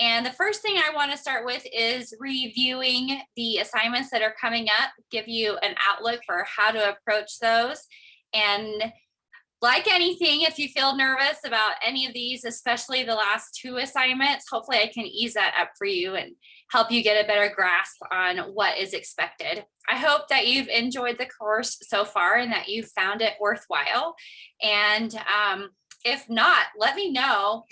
And the first thing I want to start with is reviewing the assignments that are coming up, give you an outlook for how to approach those. And like anything, if you feel nervous about any of these, especially the last two assignments, hopefully I can ease that up for you and help you get a better grasp on what is expected. I hope that you've enjoyed the course so far and that you've found it worthwhile. And if not, let me know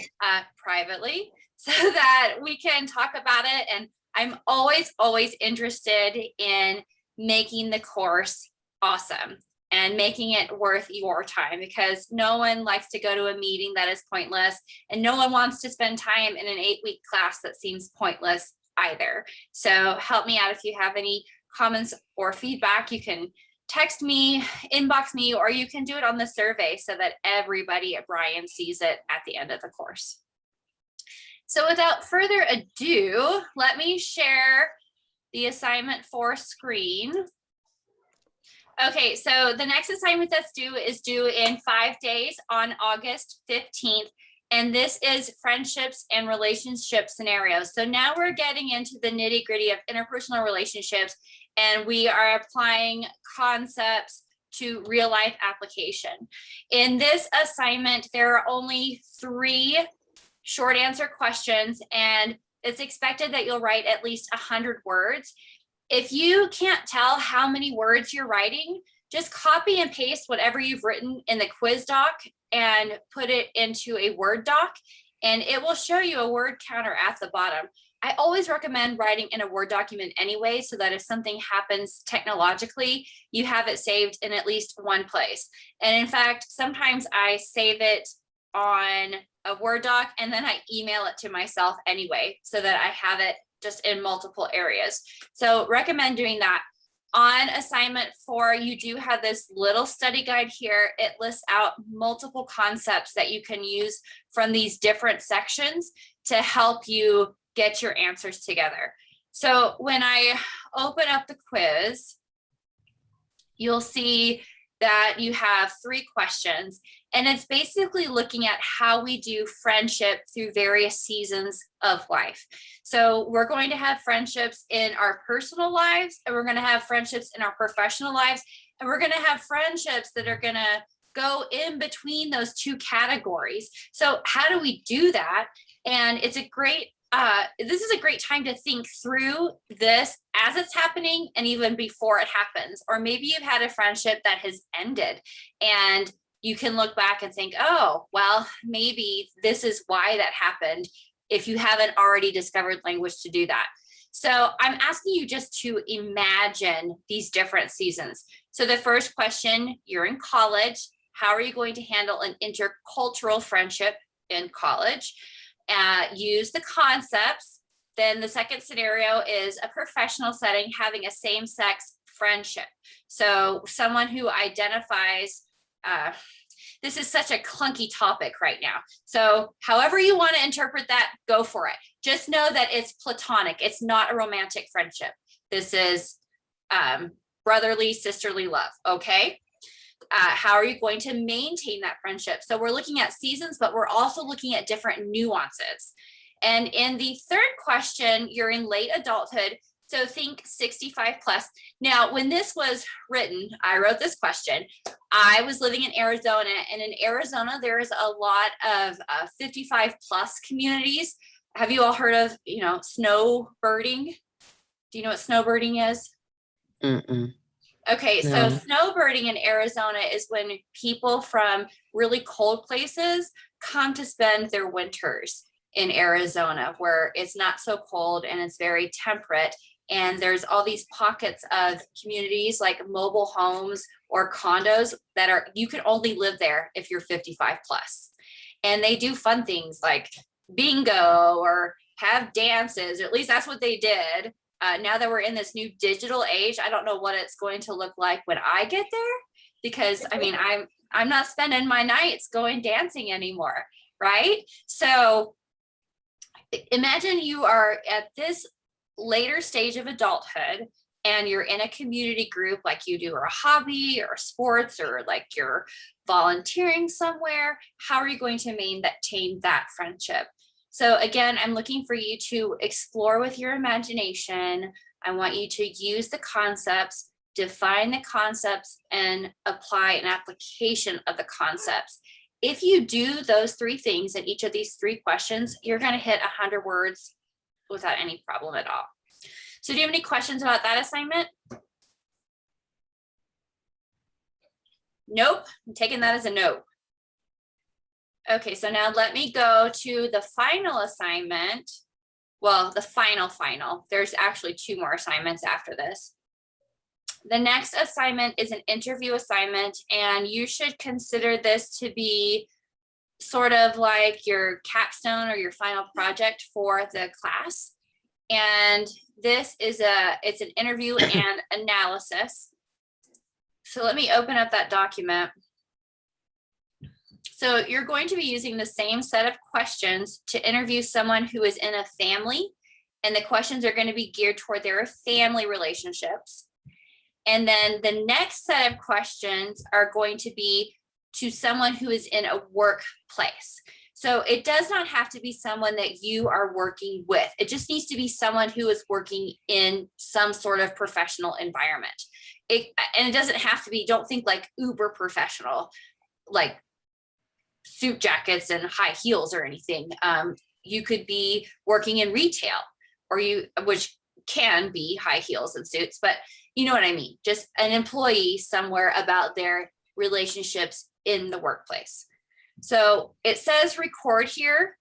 privately so that we can talk about it. And I'm always interested in making the course awesome and making it worth your time, because no one likes to go to a meeting that is pointless, and no one wants to spend time in an 8-week class that seems pointless either. So help me out. If you have any comments or feedback, you can text me, inbox me, or you can do it on the survey so that everybody at Bryan sees it at the end of the course. So without further ado, let me share the assignment 4 screen. Okay, so the next assignment that's due is due in 5 days on August 15th. And this is friendships and relationship scenarios. So now we're getting into the nitty gritty of interpersonal relationships, and we are applying concepts to real life application. In this assignment, there are only 3 short answer questions, and it's expected that you'll write at least 100 words. If you can't tell how many words you're writing, just copy and paste whatever you've written in the quiz doc and put it into a Word doc, and it will show you a word counter at the bottom. I always recommend writing in a Word document anyway, so that if something happens technologically, you have it saved in at least one place. And in fact, sometimes I save it on a Word doc and then I email it to myself anyway, so that I have it just in multiple areas. So recommend doing that. On assignment 4, you do have this little study guide here. It lists out multiple concepts that you can use from these different sections to help you get your answers together. So when I open up the quiz, you'll see that you have 3 questions, and it's basically looking at how we do friendship through various seasons of life. So we're going to have friendships in our personal lives, and we're going to have friendships in our professional lives, and we're going to have friendships that are going to go in between those 2 categories. So how do we do that? And it's a great this is a great time to think through this as it's happening and even before it happens. Or maybe you've had a friendship that has ended and you can look back and think, oh, well, maybe this is why that happened, if you haven't already discovered language to do that. So I'm asking you just to imagine these different seasons. So the first question, you're in college. How are you going to handle an intercultural friendship in college? Use the concepts. Then the second scenario is a professional setting, having a same-sex friendship. So someone who identifies, this is such a clunky topic right now. So however you want to interpret that, go for it. Just know that it's platonic. It's not a romantic friendship. This is brotherly, sisterly love, okay? How are you going to maintain that friendship? So we're looking at seasons, but we're also looking at different nuances. And in the third question, you're in late adulthood. So think 65 plus. Now, when this was written, I wrote this question. I was living in Arizona, and in Arizona, there's a lot of 55 plus communities. Have you all heard of, snowbirding? Do you know what snowbirding is? Mm-mm. Okay, No. so snowbirding in Arizona is when people from really cold places come to spend their winters in Arizona, where it's not so cold and it's very temperate. And there's all these pockets of communities like mobile homes or condos that are, you can only live there if you're 55 plus. And they do fun things like bingo or have dances, or at least that's what they did. Now that we're in this new digital age, I don't know what it's going to look like when I get there, because I mean, I'm not spending my nights going dancing anymore, right? So imagine you are at this later stage of adulthood and you're in a community group like you do, or a hobby or sports, or like you're volunteering somewhere. How are you going to maintain that friendship? So again, I'm looking for you to explore with your imagination. I want you to use the concepts, define the concepts, and apply an application of the concepts. If you do those three things in each of these three questions, you're going to hit 100 words without any problem at all. So do you have any questions about that assignment? Nope, I'm taking that as a no. Okay, so now let me go to the final assignment. Well, the final. There's actually 2 more assignments after this. The next assignment is an interview assignment, and you should consider this to be sort of like your capstone or your final project for the class. And this is it's an interview and analysis. So let me open up that document. So you're going to be using the same set of questions to interview someone who is in a family, and the questions are going to be geared toward their family relationships. And then the next set of questions are going to be to someone who is in a workplace. So it does not have to be someone that you are working with. It just needs to be someone who is working in some sort of professional environment. And it doesn't have to be, don't think like uber professional, like suit jackets and high heels or anything. You could be working in retail, which can be high heels and suits, but you know what I mean? Just an employee somewhere about their relationships in the workplace. So it says record here.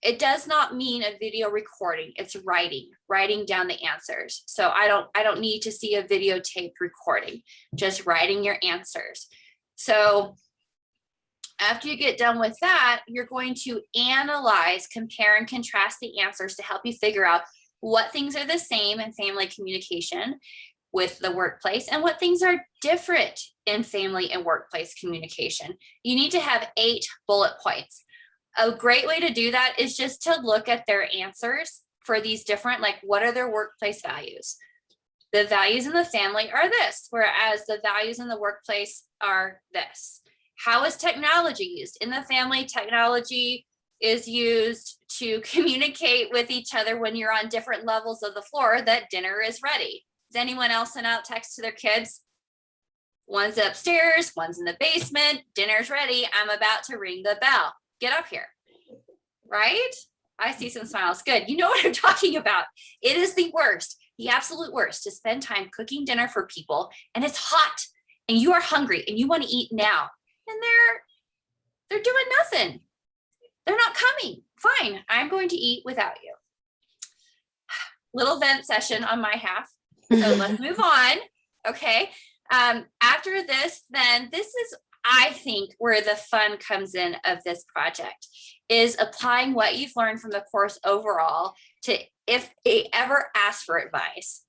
It does not mean a video recording. It's writing down the answers. So I don't need to see a videotaped recording, just writing your answers. So after you get done with that, you're going to analyze, compare, and contrast the answers to help you figure out what things are the same in family communication with the workplace and what things are different in family and workplace communication. You need to have 8 bullet points. A great way to do that is just to look at their answers for these different, like, what are their workplace values? The values in the family are this, whereas the values in the workplace are this. How is technology used? In the family, technology is used to communicate with each other when you're on different levels of the floor that dinner is ready. Does anyone else send out texts to their kids? One's upstairs, one's in the basement, dinner's ready, I'm about to ring the bell. Get up here, right? I see some smiles, good. You know what I'm talking about. It is the worst, the absolute worst, to spend time cooking dinner for people and it's hot and you are hungry and you want to eat now. And they're doing nothing. They're not coming. Fine, I'm going to eat without you. Little vent session on my half. So let's move on. Okay. After this, then this is, I think, where the fun comes in of this project, is applying what you've learned from the course overall to, if they ever ask for advice.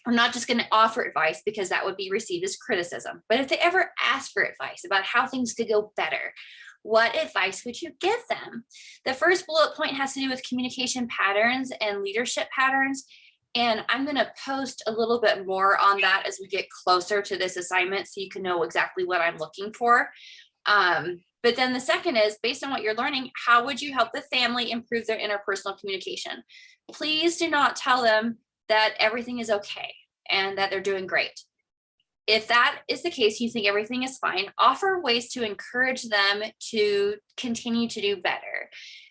I'm not just going to offer advice because that would be received as criticism, but if they ever ask for advice about how things could go better, what advice would you give them? The first bullet point has to do with communication patterns and leadership patterns. And I'm going to post a little bit more on that as we get closer to this assignment so you can know exactly what I'm looking for. But then the second is, based on what you're learning, how would you help the family improve their interpersonal communication? Please do not tell them that everything is okay and that they're doing great. If that is the case, you think everything is fine, offer ways to encourage them to continue to do better.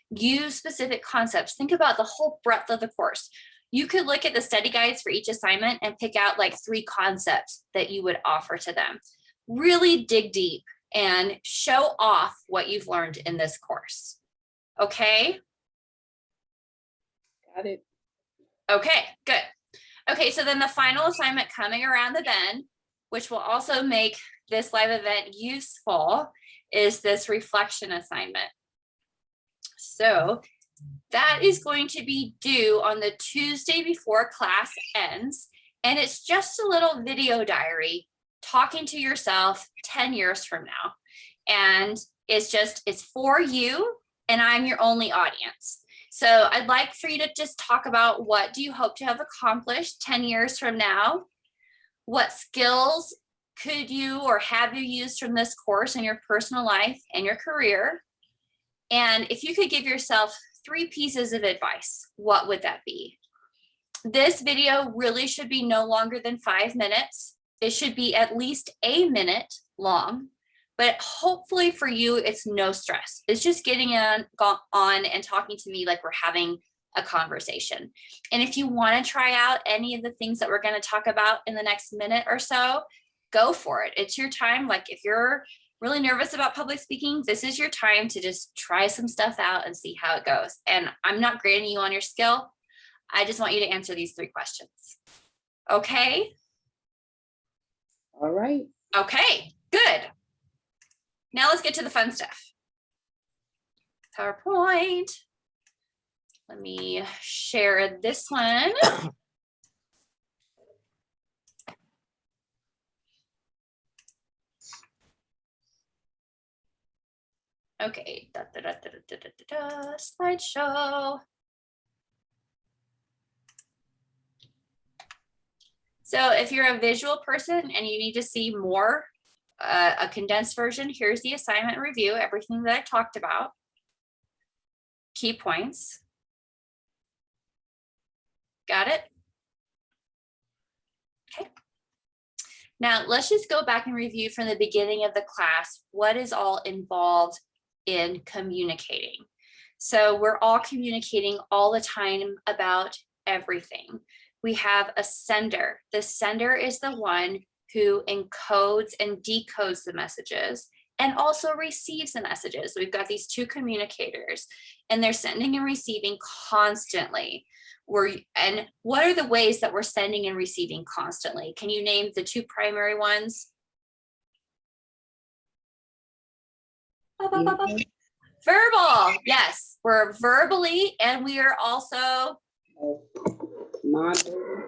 Use specific concepts. Think about the whole breadth of the course. You could look at the study guides for each assignment and pick out like 3 concepts that you would offer to them. Really dig deep and show off what you've learned in this course. Okay? Got it. Okay, good. Okay, so then the final assignment coming around the bend, which will also make this live event useful, is this reflection assignment. So that is going to be due on the Tuesday before class ends. And it's just a little video diary talking to yourself 10 years from now. And it's for you, and I'm your only audience. So I'd like for you to just talk about, what do you hope to have accomplished 10 years from now? What skills could you or have you used from this course in your personal life and your career? And if you could give yourself 3 pieces of advice, what would that be? This video really should be no longer than 5 minutes. It should be at least a minute long, but hopefully for you, it's no stress. It's just getting on and talking to me like we're having a conversation. And if you want to try out any of the things that we're going to talk about in the next minute or so, go for it. It's your time. Like if you're really nervous about public speaking, this is your time to just try some stuff out and see how it goes. And I'm not grading you on your skill. I just want you to answer these 3 questions. Okay? All right. Okay, good. Now let's get to the fun stuff. PowerPoint. Let me share this one. Okay, slideshow. So if you're a visual person and you need to see more, a condensed version, here's the assignment review, everything that I talked about. Key points. Got it? Okay. Now let's just go back and review from the beginning of the class, what is all involved in communicating. So we're all communicating all the time about everything. We have a sender. The sender is the one who encodes and decodes the messages and also receives the messages. We've got these 2 communicators and they're sending and receiving constantly. And what are the ways that we're sending and receiving constantly? Can you name the 2 primary ones? Verbal, yes, we're verbally, and we are also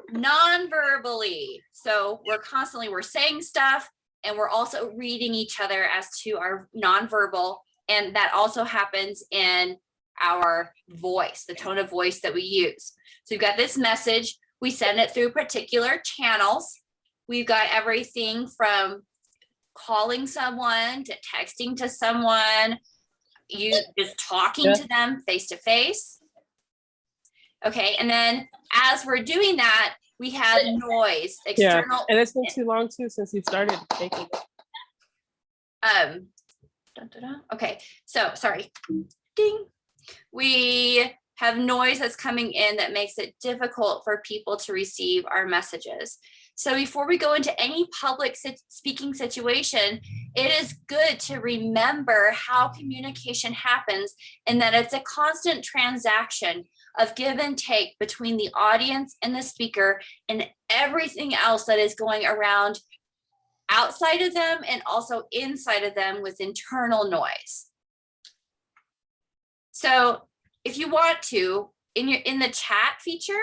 non-verbally. So we're saying stuff, and we're also reading each other as to our non-verbal, and that also happens in our voice, the tone of voice that we use. So we've got this message, we send it through particular channels. We've got everything from calling someone to texting to someone, you just talking to them face to face. Okay, and then as we're doing that, we have noise, external. Yeah, and it's been too long too since you started taking it. Okay, so sorry. Ding. We have noise that's coming in that makes it difficult for people to receive our messages. So before we go into any public speaking situation, it is good to remember how communication happens and that it's a constant transaction of give and take between the audience and the speaker and everything else that is going around outside of them and also inside of them with internal noise. So if you want to, in the chat feature,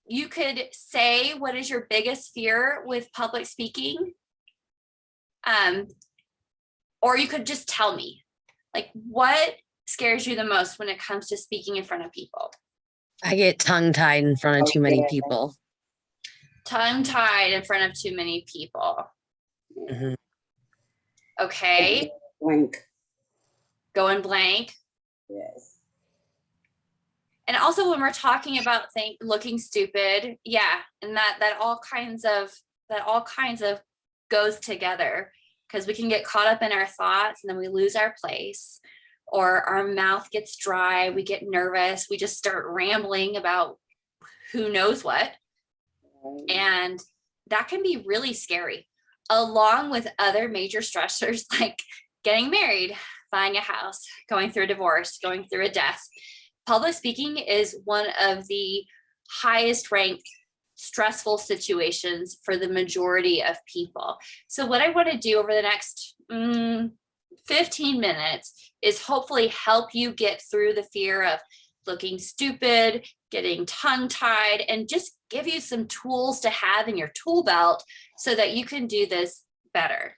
you could say, what is your biggest fear with public speaking? Or you could just tell me, like, what scares you the most when it comes to speaking in front of people? I get tongue-tied in front of too many people. Tongue-tied in front of too many people. Mhm. Okay. Blank. Going blank. Yes. And also when we're talking about looking stupid, yeah, and that all kinds of goes together, because we can get caught up in our thoughts and then we lose our place, or our mouth gets dry, we get nervous, we just start rambling about who knows what, and that can be really scary, along with other major stressors like getting married, buying a house, going through a divorce, going through a death. Public speaking is one of the highest ranked stressful situations for the majority of people. So what I want to do over the next 15 minutes is hopefully help you get through the fear of looking stupid, getting tongue-tied, and just give you some tools to have in your tool belt so that you can do this better.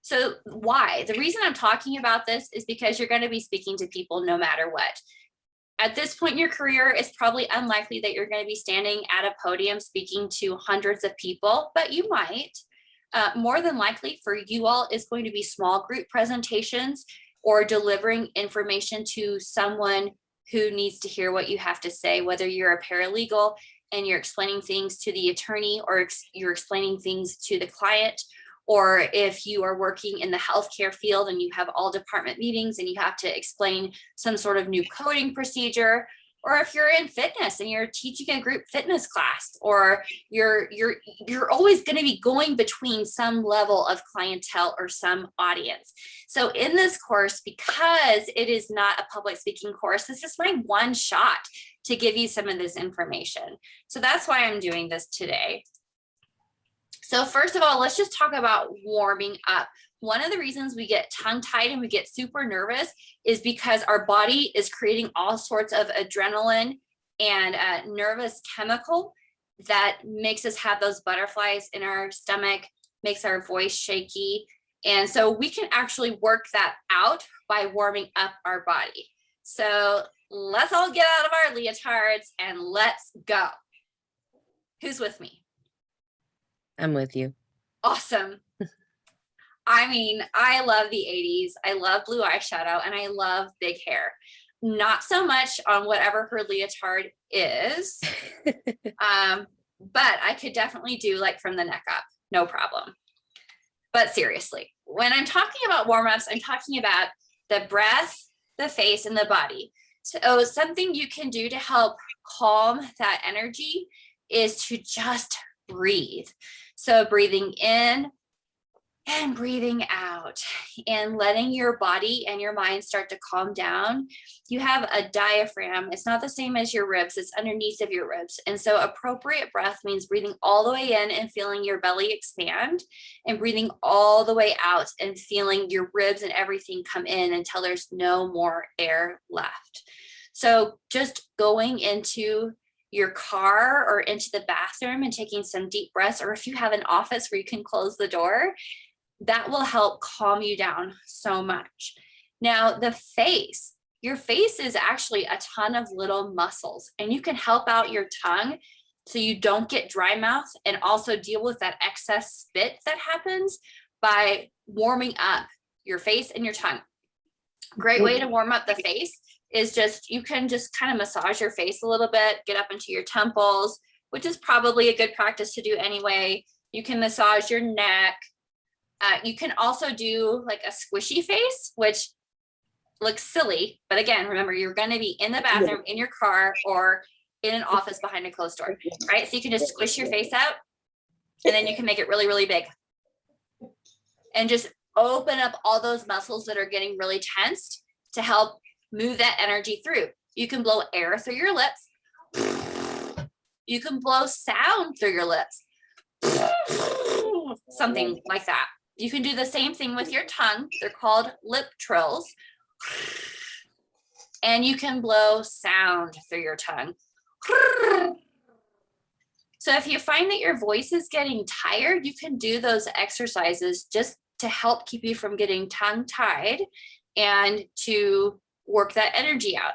So why? The reason I'm talking about this is because you're going to be speaking to people no matter what. At this point in your career, it's probably unlikely that you're going to be standing at a podium speaking to hundreds of people, but you might. More than likely for you all is going to be small group presentations. or delivering information to someone who needs to hear what you have to say, whether you're a paralegal and you're explaining things to the attorney, or you're explaining things to the client, or if you are working in the healthcare field and you have all department meetings and you have to explain some sort of new coding procedure, or if you're in fitness and you're teaching a group fitness class, or you're always going to be going between some level of clientele or some audience. So in this course, because it is not a public speaking course, this is my one shot to give you some of this information. So that's why I'm doing this today. So first of all, let's just talk about warming up. One of the reasons we get tongue-tied and we get super nervous is because our body is creating all sorts of adrenaline and nervous chemical that makes us have those butterflies in our stomach, makes our voice shaky. And so we can actually work that out by warming up our body. So let's all get out of our leotards and let's go. Who's with me? I'm with you. Awesome. I mean, I love the 80s. I love blue eyeshadow and I love big hair. Not so much on whatever her leotard is, but I could definitely do like from the neck up, no problem. But seriously, when I'm talking about warm-ups, I'm talking about the breath, the face, and the body. So something you can do to help calm that energy is to just breathe. So breathing in and breathing out and letting your body and your mind start to calm down. You have a diaphragm. It's not the same as your ribs. It's underneath of your ribs. And so appropriate breath means breathing all the way in and feeling your belly expand, and breathing all the way out and feeling your ribs and everything come in until there's no more air left. So just going into your car or into the bathroom and taking some deep breaths, or if you have an office where you can close the door, that will help calm you down so much. Now, the face, your face is actually a ton of little muscles, and you can help out your tongue so you don't get dry mouth and also deal with that excess spit that happens by warming up your face and your tongue. Great way to warm up the face is just, you can just kind of massage your face a little bit, get up into your temples, which is probably a good practice to do anyway. You can massage your neck. You can also do like a squishy face, which looks silly, but again, remember, you're going to be in the bathroom, in your car, or in an office behind a closed door, right? So you can just squish your face out, and then you can make it really, really big. And just open up all those muscles that are getting really tensed to help move that energy through. You can blow air through your lips. You can blow sound through your lips. Something like that. You can do the same thing with your tongue. They're called lip trills. And you can blow sound through your tongue. So if you find that your voice is getting tired, you can do those exercises just to help keep you from getting tongue-tied and to work that energy out.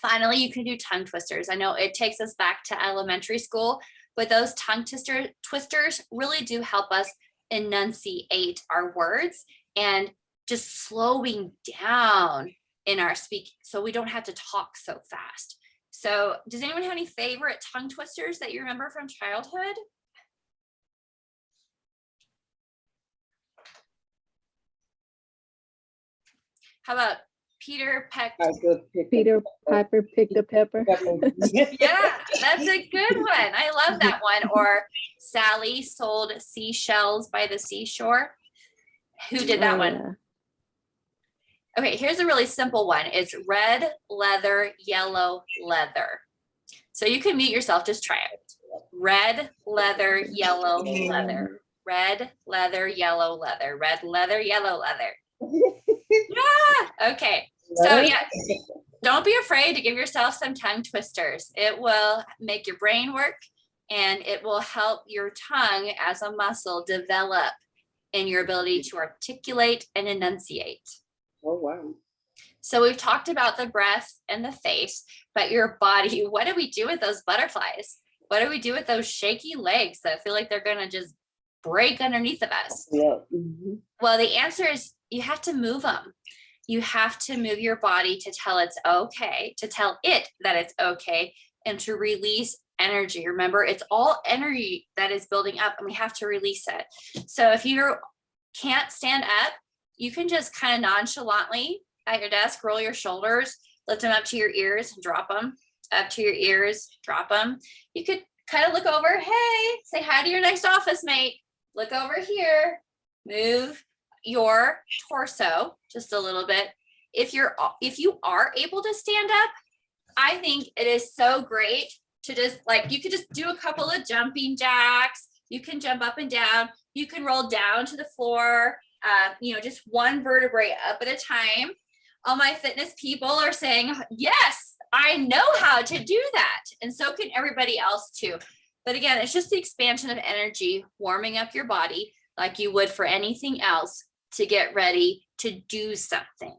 Finally, you can do tongue twisters. I know it takes us back to elementary school, but those tongue twisters really do help us enunciate our words and just slowing down in our speaking so we don't have to talk so fast. So does anyone have any favorite tongue twisters that you remember from childhood? How about Peter Peck? Peter Piper picked a pepper. Yeah, that's a good one. I love that one. Or Sally sold seashells by the seashore. Who did that one? Yeah. Okay, here's a really simple one. It's red leather, yellow leather. So you can mute yourself, just try it. Red leather, yellow leather. Red leather, yellow leather. Red leather, yellow leather. Yeah. Okay. So yeah, don't be afraid to give yourself some tongue twisters. It will make your brain work, and it will help your tongue as a muscle develop in your ability to articulate and enunciate. Oh, wow. So we've talked about the breath and the face, but your body, what do we do with those butterflies? What do we do with those shaky legs that feel like they're going to just break underneath of us? Yeah. Well, the answer is you have to move them. You have to move your body to tell it's okay, to tell it that it's okay, and to release energy. Remember, it's all energy that is building up, and we have to release it. So if you can't stand up, you can just kind of nonchalantly at your desk roll your shoulders, lift them up to your ears, drop them up to your ears, drop them. You could kind of look over, hey, say hi to your next office mate. Look over here, move your torso just a little bit. If you are able to stand up, I think it is so great to just like, you could just do a couple of jumping jacks. You can jump up and down. You can roll down to the floor, just one vertebrae up at a time. All my fitness people are saying, yes, I know how to do that. And so can everybody else too. But again, it's just the expansion of energy, warming up your body like you would for anything else to get ready to do something.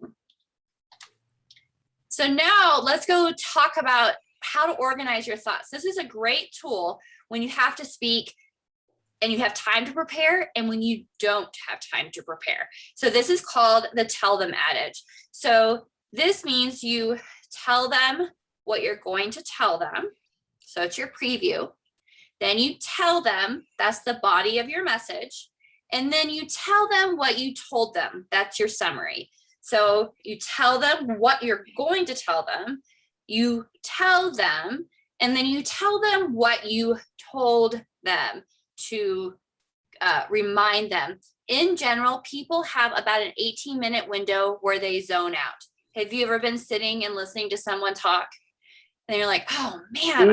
So now let's go talk about how to organize your thoughts. This is a great tool when you have to speak and you have time to prepare and when you don't have time to prepare. So this is called the tell them adage. So this means you tell them what you're going to tell them. So it's your preview. Then you tell them, that's the body of your message. And then you tell them what you told them. That's your summary. So you tell them what you're going to tell them. You tell them, and then you tell them what you told them to remind them. In general, people have about an 18-minute window where they zone out. Have you ever been sitting and listening to someone talk? And you're like, oh man,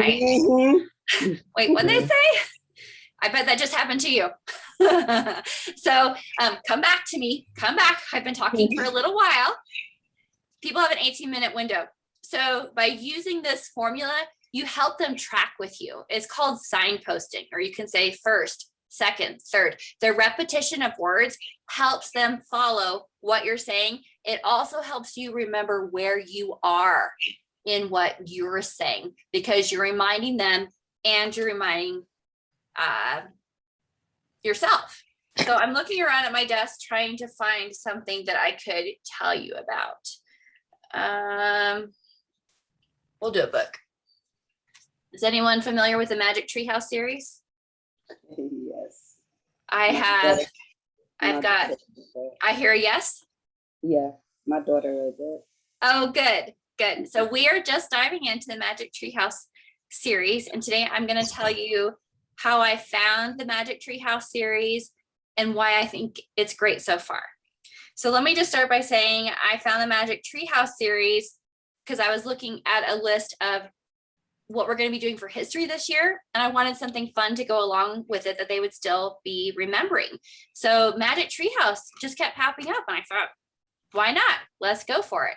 wait, what'd they say? I bet that just happened to you. So come back to me, come back. I've been talking for a little while. People have an 18-minute window. So by using this formula, you help them track with you. It's called signposting, or you can say first, second, third. The repetition of words helps them follow what you're saying. It also helps you remember where you are in what you're saying, because you're reminding them and you're reminding yourself. So I'm looking around at my desk trying to find something that I could tell you about. We'll do a book. Is anyone familiar with the Magic Treehouse series? Yes. I hear a yes. Yeah, my daughter read it. Oh, good. So we are just diving into the Magic Treehouse series. And today I'm going to tell you how I found the Magic Treehouse series and why I think it's great so far. So let me just start by saying I found the Magic Treehouse series because I was looking at a list of what we're going to be doing for history this year. And I wanted something fun to go along with it that they would still be remembering. So Magic Treehouse just kept popping up and I thought, why not? Let's go for it.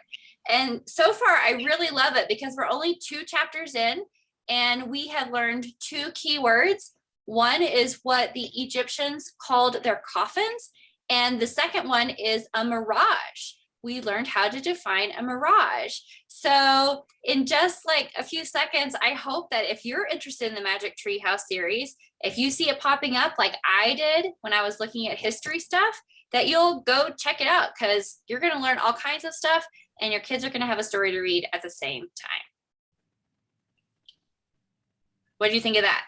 And so far, I really love it because we're only 2 chapters in and we have learned 2 key words. One is what the Egyptians called their coffins. And the second one is a mirage. We learned how to define a mirage. So in just like a few seconds, I hope that if you're interested in the Magic Treehouse series, if you see it popping up like I did when I was looking at history stuff, that you'll go check it out because you're going to learn all kinds of stuff and your kids are going to have a story to read at the same time. What do you think of that?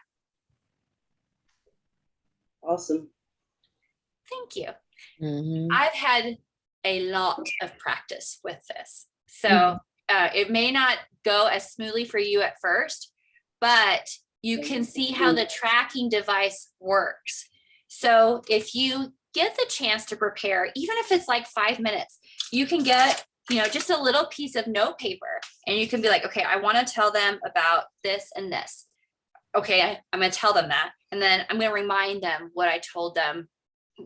Awesome. Thank you. Mhm. I've had a lot of practice with this. So it may not go as smoothly for you at first, but you can see how the tracking device works. So if you get the chance to prepare, even if it's like 5 minutes, you can get, just a little piece of note paper and you can be like, okay, I want to tell them about this and this. Okay, I'm going to tell them that. And then I'm going to remind them what I told them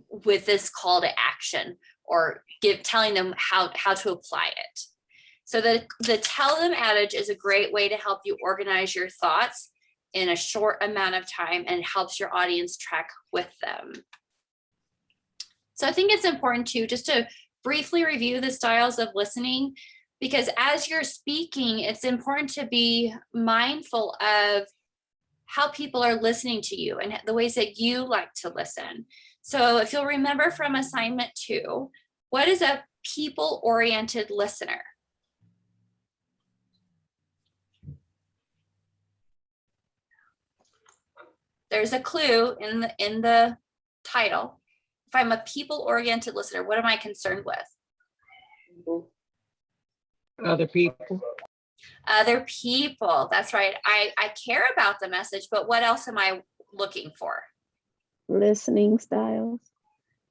with this call to action or telling them how to apply it. So the tell them adage is a great way to help you organize your thoughts in a short amount of time and helps your audience track with them. So I think it's important too, just to briefly review the styles of listening, because as you're speaking, it's important to be mindful of how people are listening to you and the ways that you like to listen. So if you'll remember from assignment 2, what is a people-oriented listener? There's a clue in the title. If I'm a people-oriented listener, what am I concerned with? Other people. Other people. That's right. I care about the message, but what else am I looking for? Listening styles.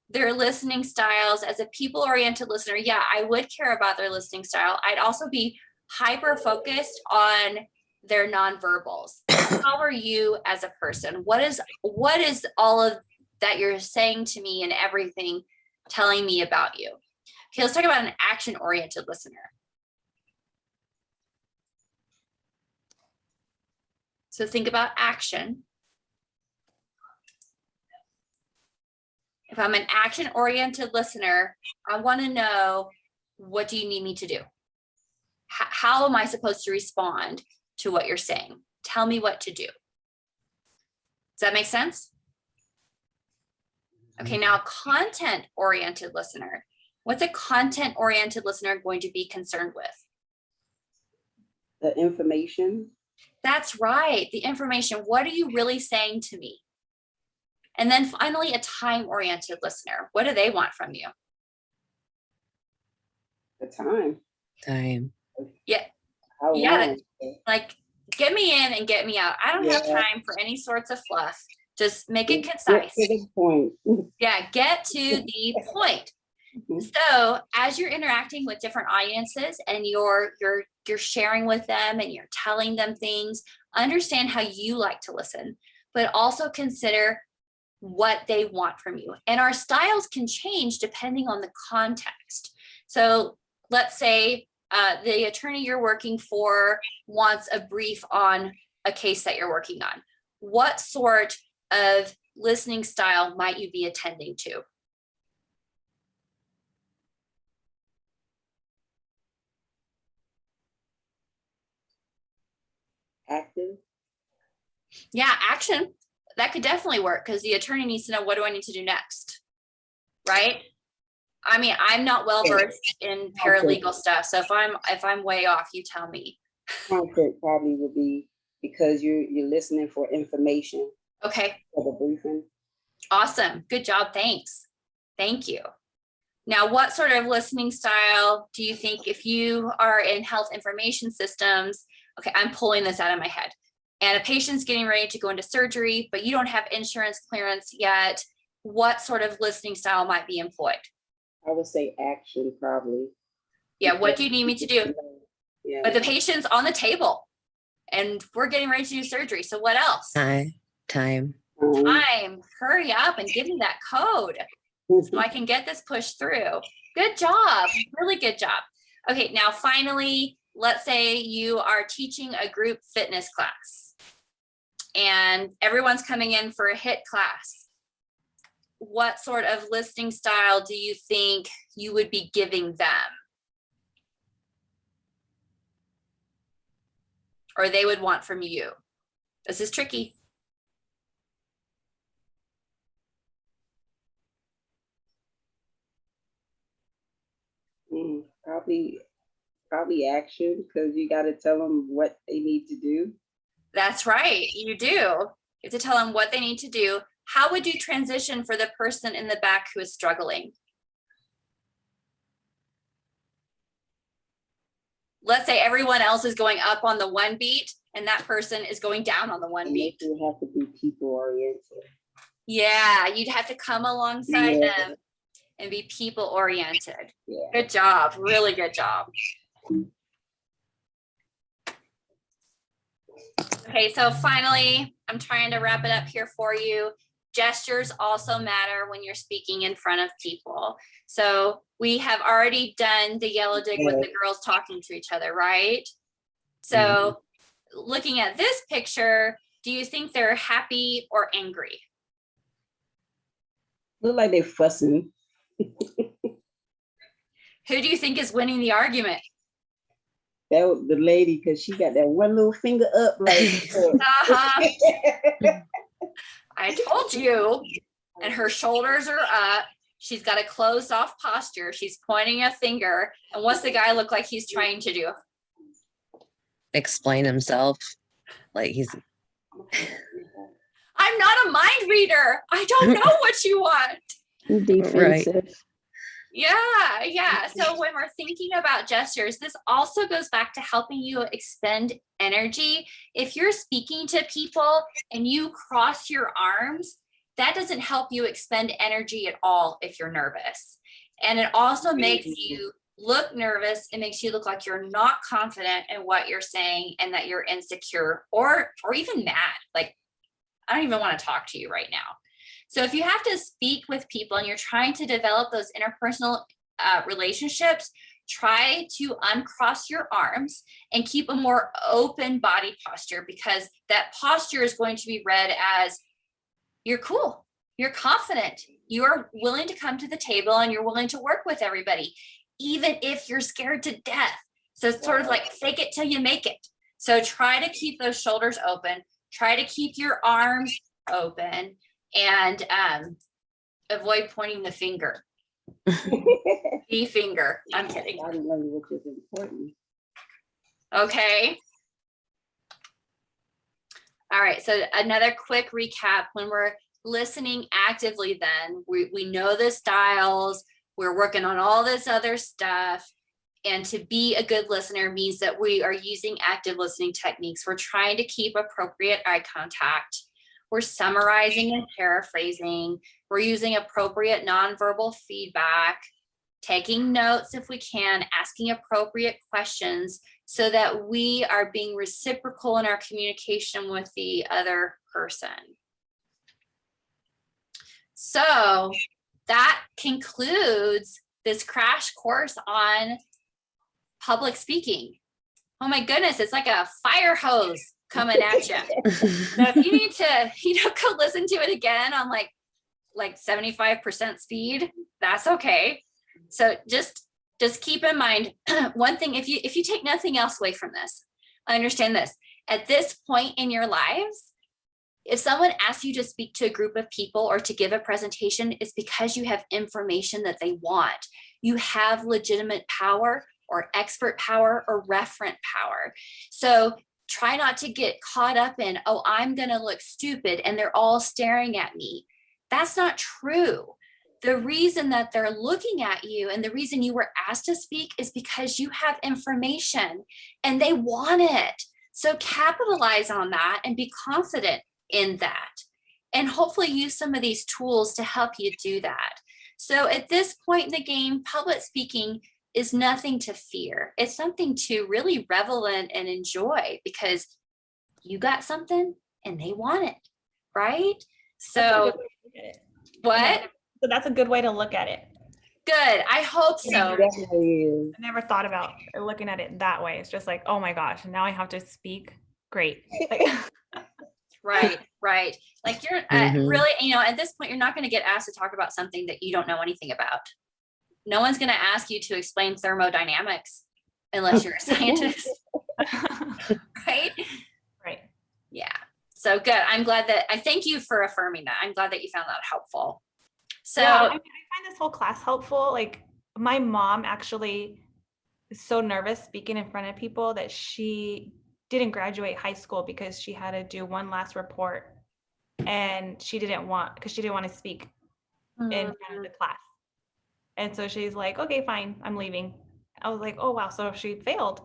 Their listening styles. As a people-oriented listener, yeah, I would care about their listening style. I'd also be hyper-focused on their nonverbals. How are you as a person? What is all of that you're saying to me and everything telling me about you? Okay, let's talk about an action-oriented listener. So think about action. If I'm an action-oriented listener, I want to know, what do you need me to do? How am I supposed to respond to what you're saying? Tell me what to do. Does that make sense? Okay, now content-oriented listener. What's a content-oriented listener going to be concerned with? The information. That's right, the information. What are you really saying to me? And then finally, a time-oriented listener. What do they want from you? The time. Time. Yeah. How Yeah. long? Like, get me in and get me out. I don't have Yeah. time for any sorts of fluff. Just make it Get concise. to the point. Yeah, get to the point. Mhm. So as you're interacting with different audiences and you're sharing with them and you're telling them things, understand how you like to listen, but also consider what they want from you. And our styles can change depending on the context. So let's say the attorney you're working for wants a brief on a case that you're working on. What sort of listening style might you be attending to? Active. Yeah, action. That could definitely work because the attorney needs to know, what do I need to do next? Right? I mean, I'm not well versed in paralegal stuff. So if I'm way off, you tell me. Content probably would be because you're listening for information Okay, for the briefing. awesome. Good job. Thanks. Thank you. Now, what sort of listening style do you think, if you are in health information systems? Okay, I'm pulling this out of my head. And a patient's getting ready to go into surgery, but you don't have insurance clearance yet. What sort of listening style might be employed? I would say action probably. Yeah, what do you need me to do? Yeah. But the patient's on the table and we're getting ready to do surgery. So what else? Time. Time. Hurry up and give me that code so I can get this pushed through. Good job. Really good job. Okay, now finally, let's say you are teaching a group fitness class and everyone's coming in for a HIIT class. What sort of listening style do you think you would be giving them? Or they would want from you? This is tricky. Probably action, because you got to tell them what they need to do. That's right, you do. You have to tell them what they need to do. How would you transition for the person in the back who is struggling? Let's say everyone else is going up on the one beat and that person is going down on the one And beat. you have to be people oriented. Yeah, you'd have to come alongside Yeah. them and be people oriented. Yeah. Good job, really good job. Okay, so finally, I'm trying to wrap it up here for you. Gestures also matter when you're speaking in front of people. So we have already done the yellow dig with the girls talking to each other, right? So looking at this picture, do you think they're happy or angry? Look like they're fussing. Who do you think is winning the argument? That was the lady, because she got that one little finger up like Uh-huh. I told you. and her shoulders are up. She's got a closed off posture. She's pointing a finger. And what's the guy look like he's trying to do? Explain himself. Like he's I'm not a mind reader. I don't know what you want. Defensive. Yeah. So when we're thinking about gestures, this also goes back to helping you expend energy. If you're speaking to people and you cross your arms, that doesn't help you expend energy at all if you're nervous. And it also makes you look nervous. It makes you look like you're not confident in what you're saying and that you're insecure or even mad. Like, I don't even want to talk to you right now. So if you have to speak with people and you're trying to develop those interpersonal relationships, try to uncross your arms and keep a more open body posture, because that posture is going to be read as you're cool, you're confident, you're willing to come to the table and you're willing to work with everybody, even if you're scared to death. So it's sort of like fake it till you make it. So try to keep those shoulders open, try to keep your arms open, and avoid pointing the finger. The finger. I'm kidding. Body language is important. Okay. All right. So another quick recap. When we're listening actively, then we know the styles. We're working on all this other stuff. And to be a good listener means that we are using active listening techniques. We're trying to keep appropriate eye contact. We're summarizing and paraphrasing. We're using appropriate nonverbal feedback, taking notes if we can, asking appropriate questions so that we are being reciprocal in our communication with the other person. So that concludes this crash course on public speaking. Oh my goodness, it's like a fire hose coming at you. So if you need to, go listen to it again on like 75% speed, that's okay. So just keep in mind one thing. If you take nothing else away from this, understand this. At this point in your lives, if someone asks you to speak to a group of people or to give a presentation, it's because you have information that they want. You have legitimate power or expert power or referent power. So try not to get caught up in, oh, I'm going to look stupid and they're all staring at me. That's not true. The reason that they're looking at you and the reason you were asked to speak is because you have information and they want it. So capitalize on that and be confident in that. And hopefully use some of these tools to help you do that. So at this point in the game, public speaking is nothing to fear. It's something to really revel in and enjoy because you got something and they want it, right? So what? So that's a good way to look at it. Good. I hope so. It definitely is. I never thought about looking at it that way. It's just like, oh my gosh, now I have to speak. Great. Right. Like you're really, at this point, you're not going to get asked to talk about something that you don't know anything about. No one's going to ask you to explain thermodynamics unless you're a scientist. Right? Right. Yeah. So good. I'm glad I thank you for affirming that. I'm glad that you found that helpful. So yeah, I find this whole class helpful. Like my mom actually is so nervous speaking in front of people that she didn't graduate high school because she had to do one last report and she didn't want to speak in front of the class. And so she's like, okay, fine, I'm leaving. I was like, oh, wow. So she failed.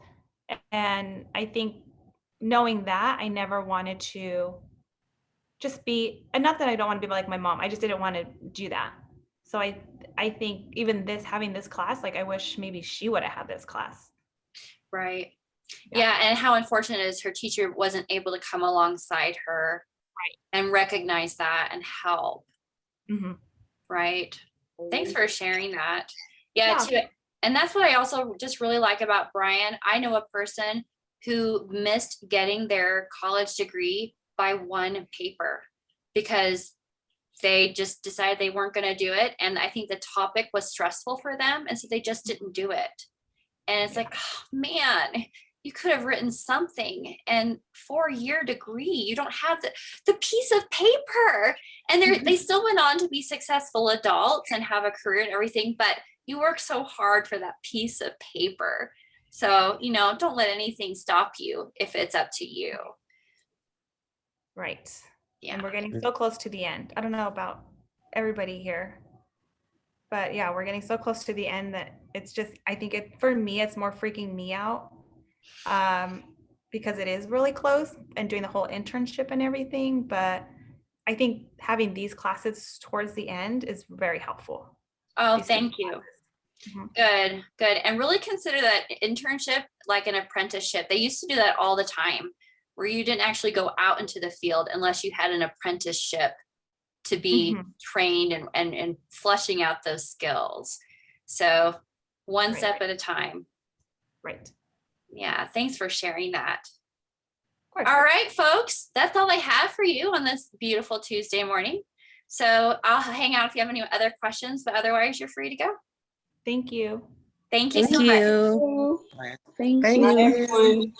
And I think knowing that, I never wanted to just be, and not that I don't want to be like my mom, I just didn't want to do that. So I think even having this class, like I wish maybe she would have had this class. Right. Yeah. And how unfortunate it is her teacher wasn't able to come alongside her and recognize that and help. Mm-hmm. Right. Thanks for sharing that. Yeah. And that's what I also just really like about Brian. I know a person who missed getting their college degree by one paper because they just decided they weren't going to do it. And I think the topic was stressful for them. And so they just didn't do it. And it's like, oh, man, you could have written something. And 4-year degree, you don't have the piece of paper. And they still went on to be successful adults and have a career and everything, but you work so hard for that piece of paper. So, don't let anything stop you if it's up to you. Right. Yeah. And we're getting so close to the end. I don't know about everybody here, but yeah, we're getting so close to the end that it's just, I think for me, it's more freaking me out because it is really close and doing the whole internship and everything. But I think having these classes towards the end is very helpful. Oh, These thank you. classes. Mhm. Good. And really consider that internship like an apprenticeship. They used to do that all the time, where you didn't actually go out into the field unless you had an apprenticeship to be trained and fleshing out those skills. So one Right. step at a time. Right. Yeah, thanks for sharing that. Of course. All right, folks, that's all I have for you on this beautiful Tuesday morning. So I'll hang out if you have any other questions, but otherwise you're free to go. Thank you. Thank you Thank so much. you. Thank Thank you. Bye, you. everyone.